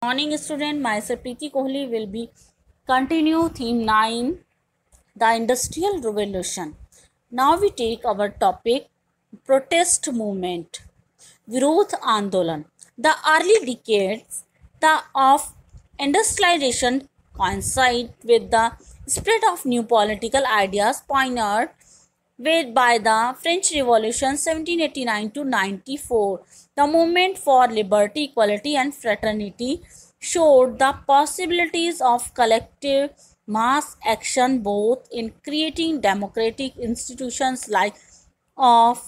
Morning student, myself Preeti Kohli will be continue theme 9, the Industrial Revolution. Now we take our topic protest movement, Virodh Andolan. The early decades of industrialization coincide with the spread of new political ideas pioneered by the French Revolution 1789 to 94. The movement for liberty, equality, and fraternity showed the possibilities of collective mass action both in creating democratic institutions like of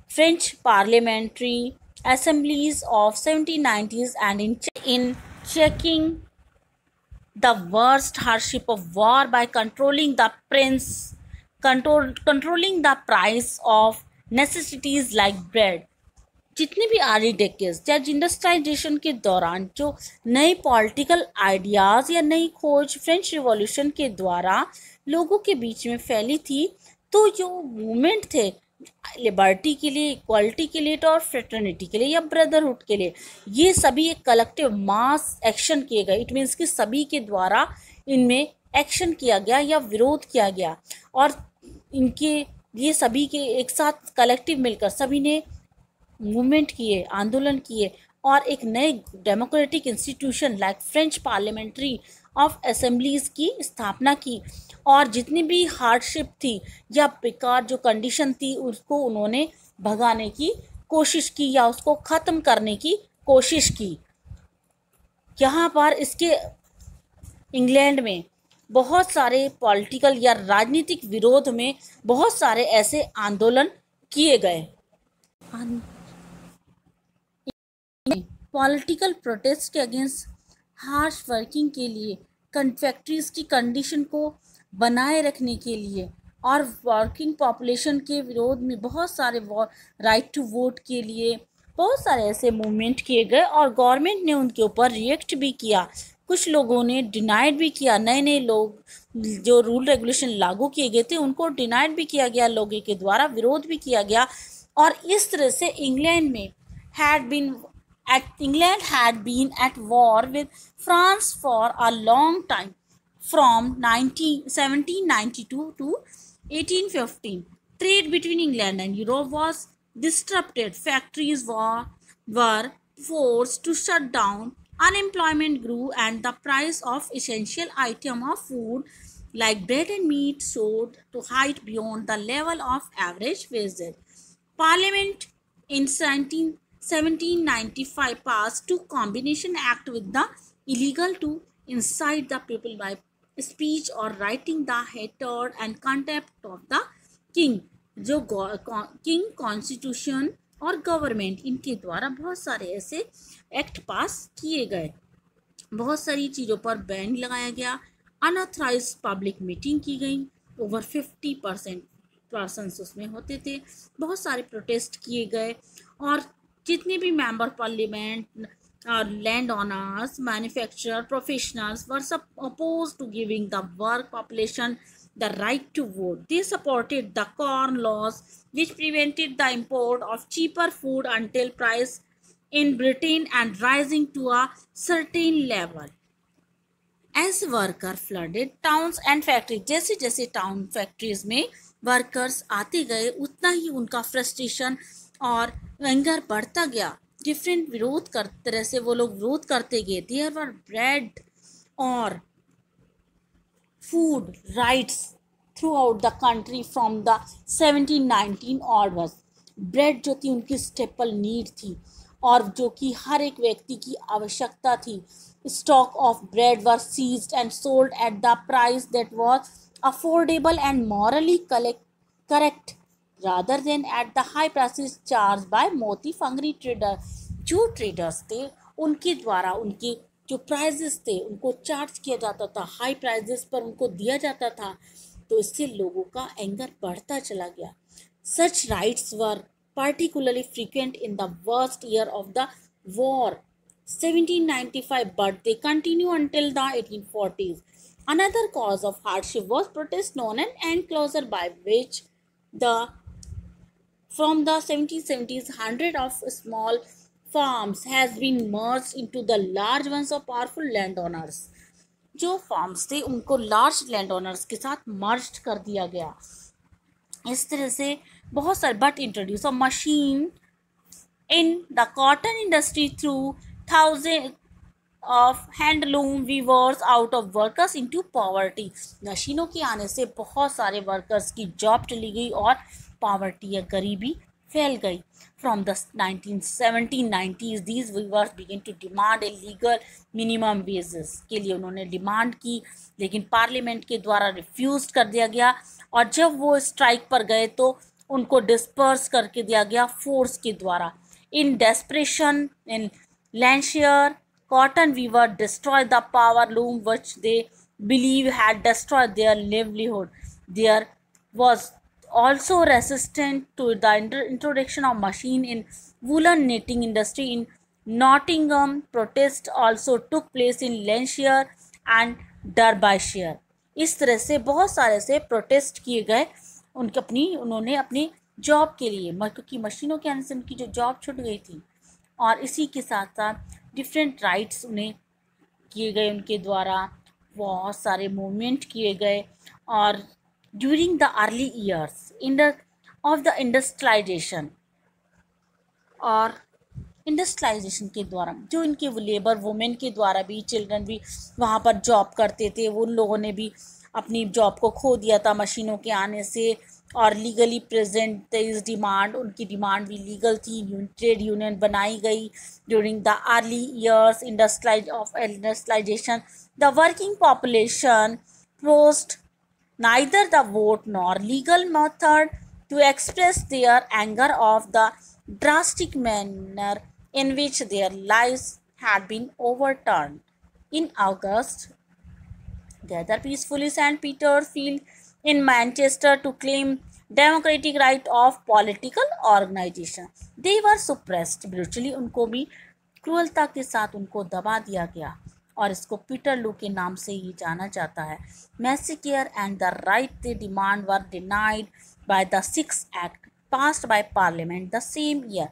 French parliamentary assemblies of 1790s and in checking the worst hardship of war by controlling the price of necessities like bread. जितने भी early decades या industrialisation के दौरान जो नए political ideas या नई खोज फ्रेंच रिवॉल्यूशन के द्वारा लोगों के बीच में फैली थी, तो जो मूवमेंट थे लिबर्टी के लिए, इक्वालिटी के लिए और फ्रेटर्निटी के लिए या ब्रदरहुड के लिए, ये सभी एक कलेक्टिव मास एक्शन किए गए. इट मीन्स कि सभी के द्वारा इनमें एक्शन किया गया या विरोध किया गया और इनके ये सभी के एक साथ कलेक्टिव मिलकर सभी ने मूवमेंट किए, आंदोलन किए और एक नए democratic institution like French parliamentary of assemblies की स्थापना की और जितनी भी हार्डशिप थी या बेकार जो कंडीशन थी उसको उन्होंने भगाने की कोशिश की या उसको ख़त्म करने की कोशिश की. यहाँ पर इसके इंग्लैंड में बहुत सारे पॉलिटिकल या राजनीतिक विरोध में बहुत सारे ऐसे आंदोलन किए गए. पॉलिटिकल प्रोटेस्ट के अगेंस्ट हार्श वर्किंग के लिए, फैक्ट्रीज की कंडीशन को बनाए रखने के लिए और वर्किंग पॉपुलेशन के विरोध में बहुत सारे राइट टू वोट के लिए बहुत सारे ऐसे मूवमेंट किए गए और गवर्नमेंट ने उनके ऊपर रिएक्ट भी किया. कुछ लोगों ने डिनाइड भी किया. नए नए लोग जो रूल रेगुलेशन लागू किए गए थे उनको डिनाइड भी किया गया, लोगों के द्वारा विरोध भी किया गया और इस तरह से England had been at war with France for a long time, from 1792 to 1815. Trade between England and Europe was disrupted. Factories were forced to shut down. Unemployment grew and the price of essential items of food like bread and meat soared to height beyond the level of average wages. Parliament in 1795 passed two combination act with the illegal to incite the people by speech or writing the hatred and contempt of the king. जो king constitution और government इनके द्वारा बहुत सारे ऐसे act पास किए गए. बहुत सारी चीज़ों पर बैन लगाया गया. अनऑथराइज पब्लिक मीटिंग की गई. ओवर 50% पर्सन्स उसमें होते थे. बहुत सारे प्रोटेस्ट किए गए और जितने भी मेंबर पार्लियामेंट और land owners, manufacturer, professionals were opposed to giving the work population the right to vote. They supported the corn laws which prevented the import of cheaper food until price in Britain and rising to a certain level. As worker flooded towns and factories, जैसे जैसे town factories में workers आते गए उतना ही उनका frustration और anger बढ़ता गया. डिफरेंट विरोध कर तरह से वो लोग विरोध करते गए. देयर वर ब्रेड और food rights through out the country from the 1719 onwards. Bread जो थी उनकी स्टेपल नीड थी और जो कि हर एक व्यक्ति की आवश्यकता थी. Stock of bread were seized and sold at the price that was affordable and morally correct rather than at the high prices charged by मोती फंगरी ट्रेडर. जो ट्रेडर्स थे उनके द्वारा उनके जो प्राइजेस थे उनको चार्ज किया जाता था, हाई प्राइजेस पर उनको दिया जाता था, तो इससे लोगों का एंगर बढ़ता चला गया. Such rights were particularly frequent in the worst year of the war, 1795, but they continue until the 1840s. Another cause of hardship was protest known as enclosure, by which the from the 1770s hundreds of small farms has been merged into the large ones of powerful landowners. जो farms थे उनको large land owners के साथ मर्ज कर दिया गया. इस तरह से बहुत सारे but introduce a machine in the cotton industry through thousands of handloom weavers out of workers into poverty. मशीनों के आने से बहुत सारे वर्कर्स की जॉब चली गई और पॉवर्टी या गरीबी फैल गई. From the 1790s, these weavers began to demand a legal minimum wages. के लिए उन्होंने डिमांड की, लेकिन पार्लियामेंट के द्वारा रिफ्यूज कर दिया गया. और जब वो स्ट्राइक पर गए तो उनको डिस्पर्स करके दिया गया फोर्स के द्वारा. In desperation, in Lancashire, cotton weaver destroyed the power loom which they believe had destroyed their livelihood. There was also resistance to the introduction of machine in woolen knitting industry in Nottingham. Protests also took place in Lancashire and Derbyshire. इस तरह से बहुत सारे से protest किए गए उन्होंने अपनी जॉब के लिए, क्योंकि मशीनों के आने से उनकी जो जॉब छूट गई थी. और इसी के साथ साथ डिफरेंट राइट्स उन्हें किए गए उनके द्वारा, बहुत सारे मूवमेंट किए गए. और during the early years of the industrialization और इंडस्ट्रियलाइजेशन के द्वारा जो इनके लेबर वुमेन के द्वारा भी, चिल्ड्रन भी वहाँ पर जॉब करते थे, उन लोगों ने भी अपनी जॉब को खो दिया था मशीनों के आने से. और लीगली प्रेजेंट इस डिमांड, उनकी डिमांड भी लीगल थी. ट्रेड यूनियन बनाई गई. During the early years industrialization the working population post neither the vote nor legal method to express their anger of the drastic manner in which their lives had been overturned. In August, gathered peacefully St. Peter's Field in Manchester to claim democratic right of political organization. They were suppressed brutally. उनको भी क्रूरता के साथ उनको दबा दिया गया और इसको पीटर लू के नाम से ही जाना जाता है. Massacre and the right they demand were denied by the 6th Act passed by Parliament the same year.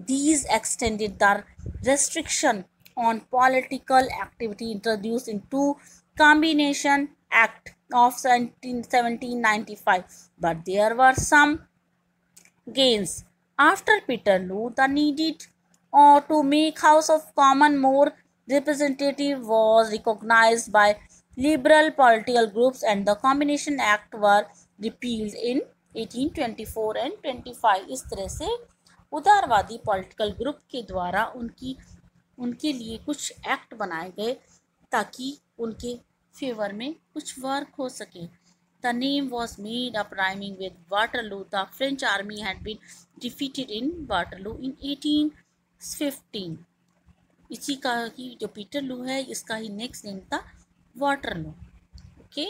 These extended the restriction on political activity introduced into Combination Act of 1795, but there were some gains. After Peterloo, the needed to make House of Commons more representative was recognized by liberal political groups, and the Combination Act were repealed in 1824 and 25. इस तरह से उदारवादी political group के द्वारा उनके लिए कुछ act बनाए गए ताकि उनके फेवर में कुछ वर्क हो सके. The name was made up rhyming with Waterloo. The French army had been defeated in Waterloo in 1815. इसी का ही जो पीटरलू है, इसका ही नेक्स्ट नेम था वाटरलू. ओके.